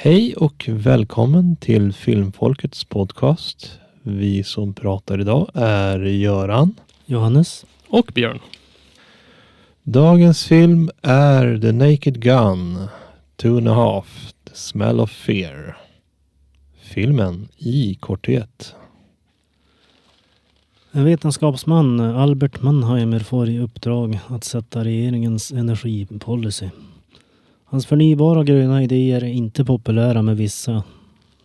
Hej och välkommen till Filmfolkets podcast. Vi som pratar idag är Göran, Johannes och Björn. Dagens film är The Naked Gun, 2.5, The Smell of Fear. Filmen i korthet. En vetenskapsman, Albert Mannheimer, får i uppdrag att sätta regeringens energipolicy. Hans förnybara gröna idéer är inte populära med vissa.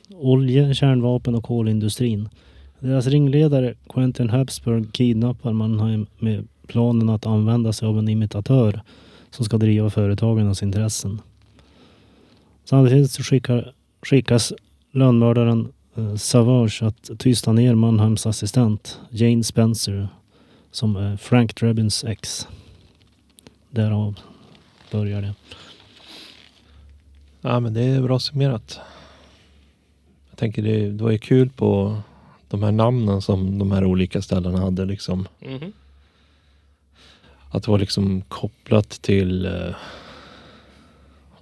Olje-, kärnvapen- och kolindustrin. Deras ringledare Quentin Habsburg kidnappar Mannheim med planen att använda sig av en imitatör som ska driva företagens intressen. Samtidigt så skickas lönnmördaren Savage att tysta ner Mannheims assistent Jane Spencer som är Frank Drebins ex. Därav börjar det. Ja, men det är bra summerat. Jag tänker det var ju kul på de här namnen som de här olika ställena hade liksom. Mm-hmm. Att det var liksom kopplat till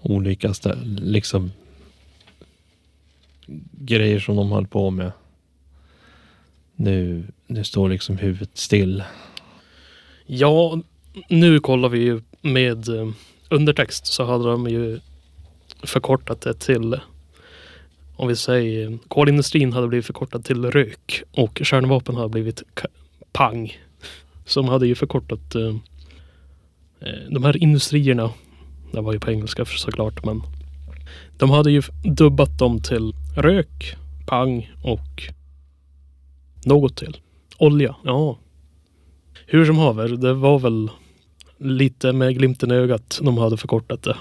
olika liksom grejer som de höll på med. Nu står liksom huvudet still. Ja, nu kollar vi ju med undertext, så hade de ju förkortat det till, om vi säger, kolindustrin hade blivit förkortat till rök och kärnvapen hade blivit pang. Som hade ju förkortat de här industrierna, det var ju på engelska såklart, men de hade ju dubbat dem till rök, pang och något till. Olja, ja. Hur som haver, det var väl lite med glimten i ögat de hade förkortat det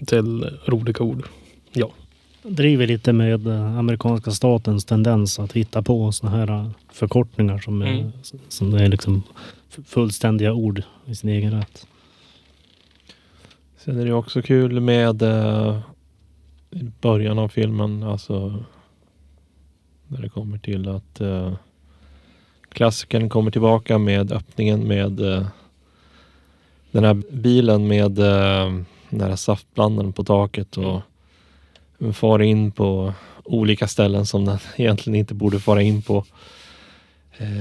till roliga ord. Ja. Driver lite med amerikanska statens tendens att hitta på såna här förkortningar som är liksom fullständiga ord i sin egen rätt. Sen är det också kul med i början av filmen, alltså när det kommer till att klassikern kommer tillbaka med öppningen med den här bilen med den här saftblandaren på taket och far in på olika ställen som den egentligen inte borde fara in på.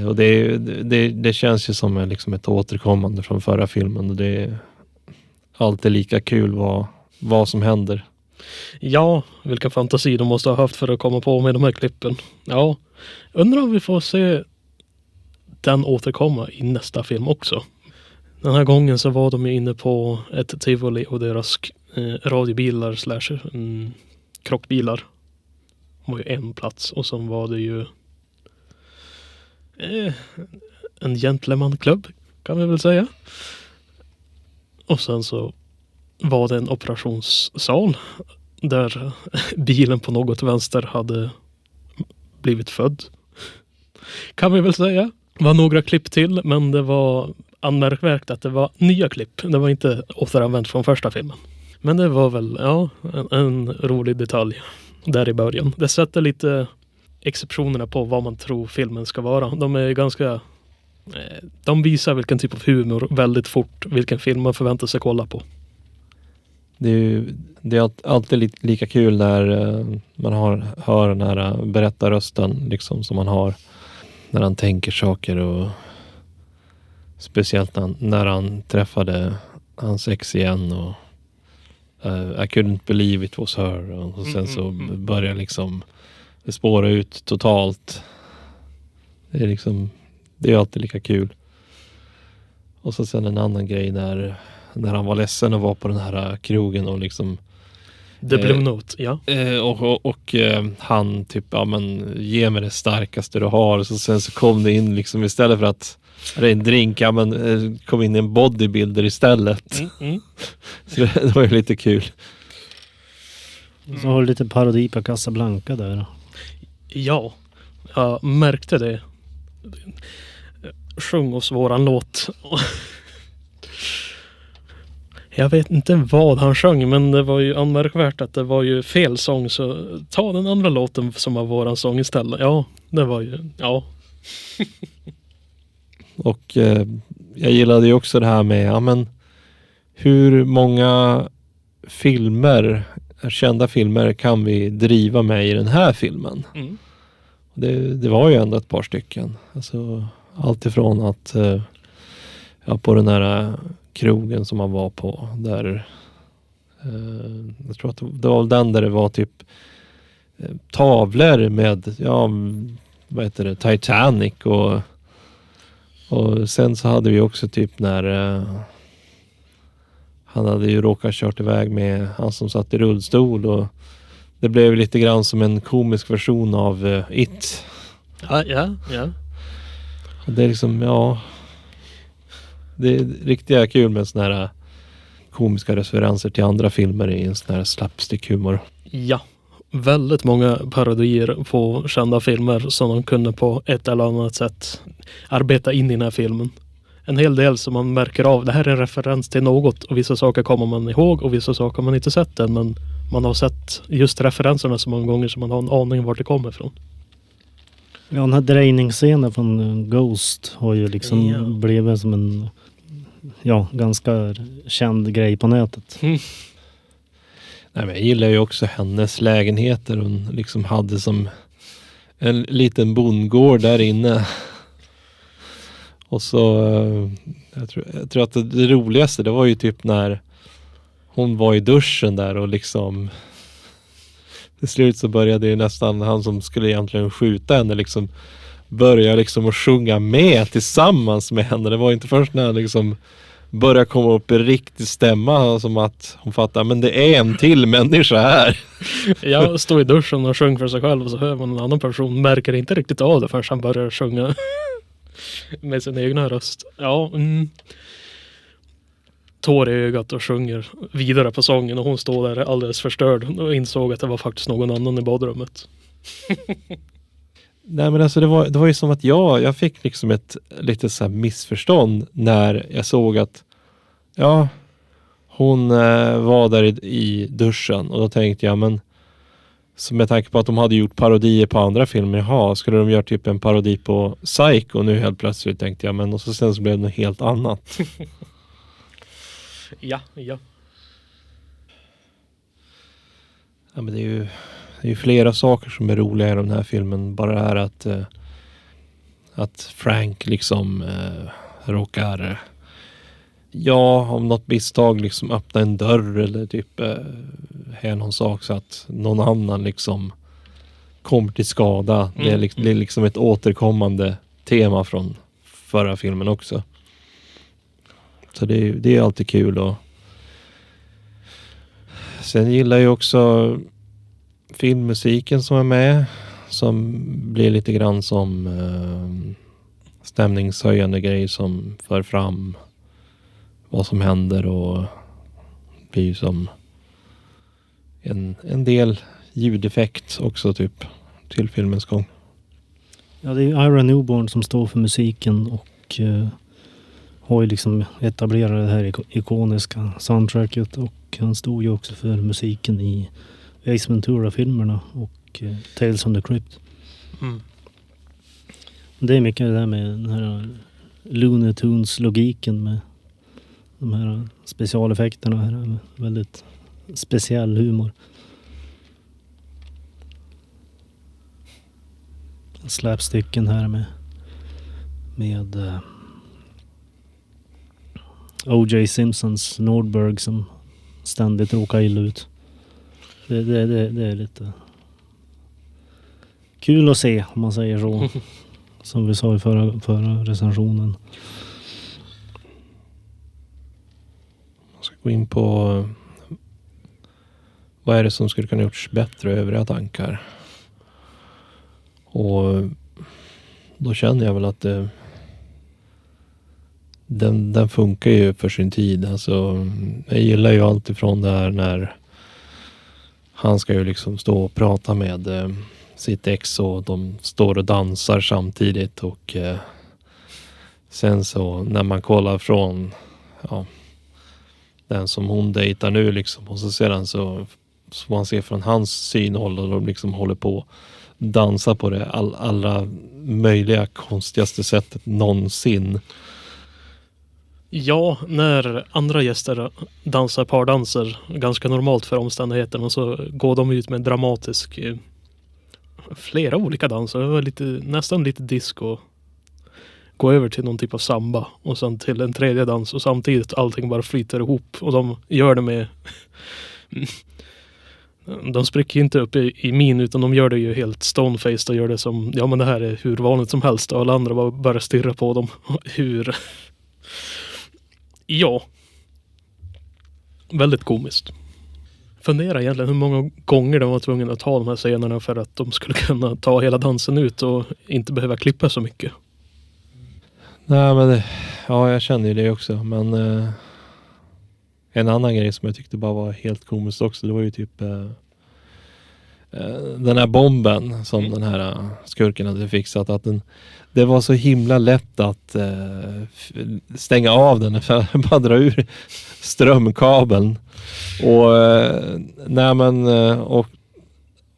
Och det känns ju som liksom ett återkommande från förra filmen, och det är alltid lika kul vad som händer. Ja, vilken fantasi de måste ha haft för att komma på med de här klippen. Ja, undrar om vi får se den återkomma i nästa film också. Den här gången så var de ju inne på ett tivoli och deras radiobilar / krockbilar var ju en plats, och sen var det ju en gentleman-klubb kan vi väl säga. Och sen så var det en operationssal där bilen på något vänster hade blivit född. Kan vi väl säga. Det var några klipp till, men det var anmärkvärt att det var nya klipp. Det var inte återanvänt från första filmen. Men det var väl en rolig detalj där i början. Det sätter lite exceptionerna på vad man tror filmen ska vara. De är ganska... De visar vilken typ av humor väldigt fort, vilken film man förväntar sig kolla på. Det är alltid lika kul när man hör den här berättarrösten liksom, som man har när han tänker saker, och speciellt när han träffade hans ex igen och I couldn't believe it was her, och sen så börjar liksom det spåra ut totalt. Det är alltid lika kul. Och så sen en annan grej när han var ledsen och var på den här krogen och liksom The Blue Note, ja. Och han typ, ja men ge mig det starkaste du har. Så sen så kom det in liksom, istället för att det är en drink, ja men kom in en bodybuilder istället. Så det var ju lite kul. Så har du lite parodi på Casablanca där. Ja, jag märkte det. Sjung oss våran låt. Jag vet inte vad han sjöng, men det var ju anmärkvärt att det var ju fel sång, så ta den andra låten som var våran sång istället. Ja, det var ju, ja. Och jag gillade ju också det här med, ja men hur många filmer kända filmer kan vi driva med i den här filmen? Mm. Det var ju ändå ett par stycken. Alltså, allt ifrån att på den här krogen som man var på där jag tror att det var den där det var typ tavlor med vad heter det, Titanic och sen så hade vi också typ när han hade ju råkat kört iväg med han som satt i rullstol och det blev lite grann som en komisk version av It. Ja. Och det är liksom, det är riktigt kul med såna här komiska referenser till andra filmer i en sån här slapstick-humor. Ja, väldigt många parodier på kända filmer som de kunde på ett eller annat sätt arbeta in i den här filmen. En hel del som man märker av, det här är en referens till något och vissa saker kommer man ihåg och vissa saker man inte sett än, men man har sett just referenserna så många gånger så man har en aning vart det kommer ifrån. Ja, den här drejningsscenen från Ghost har ju liksom blivit som en ganska känd grej på nätet. Mm. Nej, men jag gillar ju också hennes lägenheter. Hon liksom hade som en liten bondgård där inne. Och så jag tror att det roligaste det var ju typ när hon var i duschen där och liksom till slut så började ju nästan han som skulle egentligen skjuta henne liksom börja liksom att sjunga med tillsammans med henne. Det var inte först när han liksom började komma upp i riktig stämma som att hon fattar, men det är en till människa här. Jag står i duschen och sjunger för sig själv och så hör man en annan person, märker inte riktigt av det förrän han börjar sjunga med sin egna röst. Tår i ögat och sjunger vidare på sången och hon står där alldeles förstörd och insåg att det var faktiskt någon annan i badrummet. Nej, men alltså det var ju som att jag fick liksom ett lite så här missförstånd när jag såg att hon var där i duschen och då tänkte jag, men som jag tänker på att de hade gjort parodier på andra filmer, skulle de göra typ en parodi på Psycho nu helt plötsligt, tänkte jag, men och sen så blev det något helt annat. Ja. Ja, men det är ju flera saker som är roliga i den här filmen. Bara det här att Frank liksom råkar om något misstag liksom öppna en dörr eller typ någon sak så att någon annan liksom kommer till skada. Det är liksom ett återkommande tema från förra filmen också. Så det är alltid kul. Och sen gillar jag också filmmusiken som är med, som blir lite grann som stämningshöjande grej som för fram vad som händer och blir som en del ljudeffekt också typ till filmens gång. Ja, det är Ira Newborn som står för musiken och har ju liksom etablerat det här ikoniska soundtracket och han stod ju också för musiken i Ace Ventura-filmerna och Tales from the Crypt. Det är mycket det där med den här Looney Tunes-logiken med de här specialeffekterna här. Väldigt speciell humor. Slapsticken här med O.J. Simpsons Nordberg som ständigt råkar illa ut. Det är lite kul att se, om man säger så. Som vi sa i förra recensionen. Jag ska gå in på vad är det som skulle kunna gjorts bättre och övriga tankar. Och då känner jag väl att den funkar ju för sin tid. Alltså, jag gillar ju allt ifrån det här när han ska ju liksom stå och prata med sitt ex och de står och dansar samtidigt och sen så när man kollar från den som hon dejtar nu liksom och så sedan så man ser från hans synhåll och de liksom håller på dansa på det allra möjliga konstigaste sättet någonsin. Ja, när andra gäster dansar pardanser, ganska normalt för omständigheterna, så går de ut med dramatisk flera olika danser. Det var nästan lite disco. Gå över till någon typ av samba och sen till en tredje dans och samtidigt allting bara flyter ihop och de gör det med de spricker inte upp i min utan de gör det ju helt stonefaced och gör det som, ja men det här är hur vanligt som helst och alla andra bara stirrar på dem. Hur ja, väldigt komiskt. Fundera egentligen hur många gånger de var tvungna att ta de här scenerna för att de skulle kunna ta hela dansen ut och inte behöva klippa så mycket. Nej men ja, jag känner ju det också. Men en annan grej som jag tyckte bara var helt komiskt också, det var ju typ den här bomben som den här skurken hade fixat. Att det var så himla lätt att stänga av den för att bara dra ur strömkabeln. Och nej men och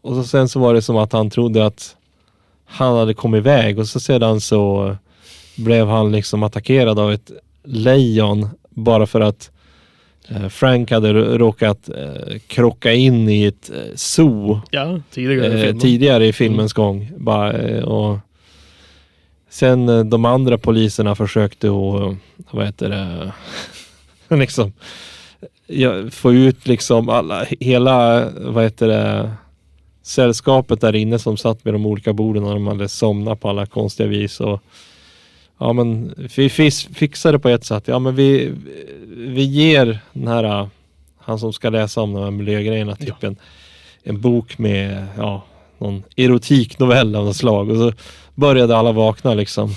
så sen så var det som att han trodde att han hade kommit iväg och så sedan så blev han liksom attackerad av ett lejon bara för att Frank hade råkat krocka in i ett zoo. Ja, tidigare i filmens gång. Och sen de andra poliserna försökte liksom få ut liksom hela sällskapet där inne som satt med de olika borden och de hade somnat på alla konstiga vis och ja men vi fixar det på ett sätt. Ja men vi ger den här han som ska läsa om de här miljögrejerna typ en bok med någon erotiknovell av något slag och så började alla vakna liksom.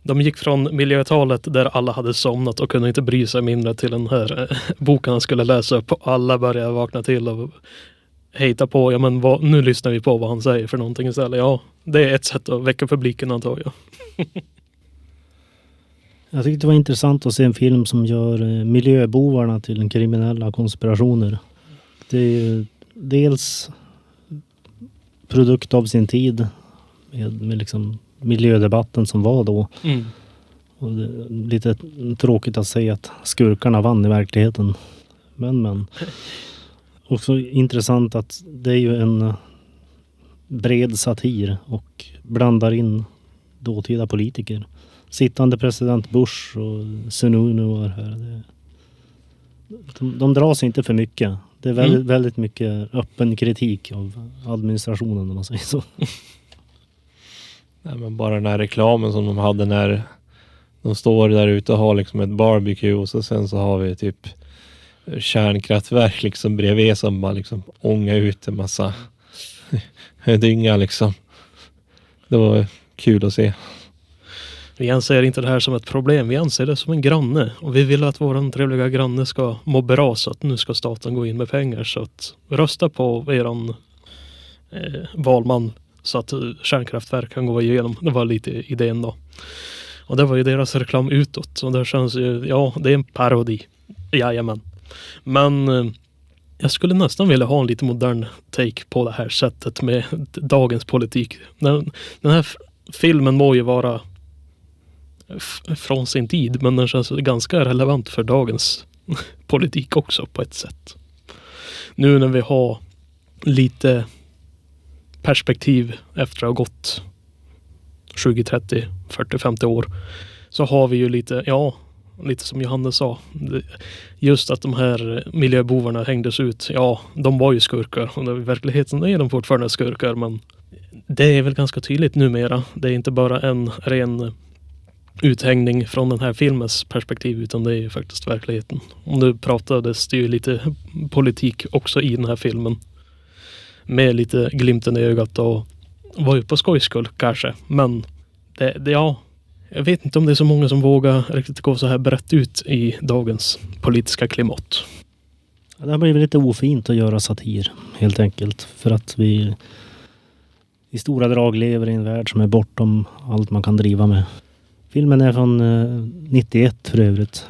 De gick från miljötalet där alla hade somnat och kunde inte bry sig mindre till den här boken han skulle läsa upp och alla började vakna till och hejta på, ja men nu lyssnar vi på vad han säger för någonting istället. Ja, det är ett sätt att väcka publiken antar jag. Jag tyckte det var intressant att se en film som gör miljöbovarna till kriminella konspirationer. Det är ju dels produkt av sin tid med liksom miljödebatten som var då. Mm. Och det är lite tråkigt att säga att skurkarna vann i verkligheten. Men också intressant att det är ju en bred satir och blandar in dåtida politiker. Sittande president Bush och Sununu var här. De drar sig inte för mycket. Det är väldigt mycket öppen kritik av administrationen om man säger så. Nej, men bara den här reklamen som de hade när de står där ute och har liksom ett barbecue och sen så har vi typ kärnkraftverk liksom bredvid som bara liksom ångar ut en massa dynga liksom. Det var kul att se. Vi anser inte det här som ett problem. Vi anser det som en granne. Och vi vill att våran trevliga granne ska må bra så att nu ska staten gå in med pengar. Så att rösta på eran valman så att kärnkraftverk kan gå igenom. Det var lite idén då. Och det var ju deras reklam utåt. Och det känns ju, ja det är en parodi. Jajamän. Men jag skulle nästan vilja ha en lite modern take på det här sättet med dagens politik. Den här filmen må ju vara från sin tid, men den känns ganska relevant för dagens politik också på ett sätt. Nu när vi har lite perspektiv efter att ha gått 20, 30, 40, 50 år så har vi ju lite som Johannes sa, just att de här miljöbovarna hängdes ut. Ja, de var ju skurkar och i verkligheten är de fortfarande skurkar, men det är väl ganska tydligt numera. Det är inte bara en ren uthängning från den här filmens perspektiv utan det är ju faktiskt verkligheten. Och nu pratades det ju lite politik också i den här filmen med lite glimten i ögat och var ju på skojskull kanske, men jag vet inte om det är så många som vågar riktigt gå så här brett ut i dagens politiska klimat. Det har blivit lite ofint att göra satir helt enkelt för att vi i stora drag lever i en värld som är bortom allt man kan driva med. Filmen är från 91 för övrigt.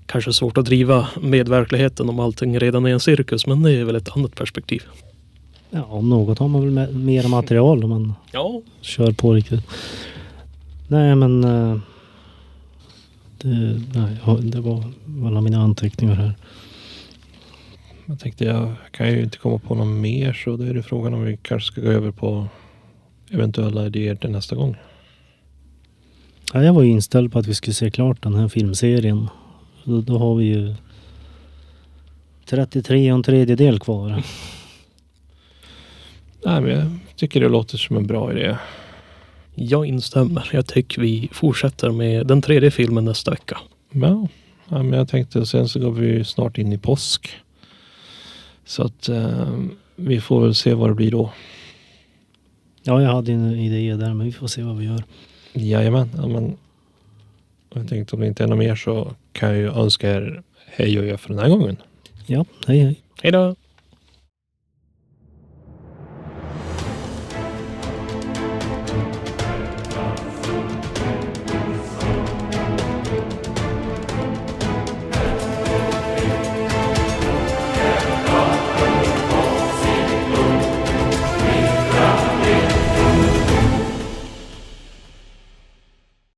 Kanske svårt att driva med verkligheten om allting redan är en cirkus, men det är väl ett annat perspektiv. Ja, om något har man väl mer material om man kör på riktigt. Nej, men Det var alla mina anteckningar här. Jag tänkte jag kan ju inte komma på något mer, så då är det frågan om vi kanske ska gå över på eventuella idéer till nästa gång. Ja, jag var ju inställd på att vi skulle se klart den här filmserien. Då har vi ju 33 och en tredjedel kvar. Nej, men jag tycker det låter som en bra idé. Jag instämmer. Jag tycker vi fortsätter med den 3:e filmen nästa vecka. Ja, men jag tänkte sen så går vi snart in i påsk. Så att vi får väl se vad det blir då. Ja, jag hade en idé där, men vi får se vad vi gör. Jajamän, ja, men jag tänkte om det inte är något mer så kan jag ju önska er hej och jag för den här gången. Ja, hej hej. Hej då!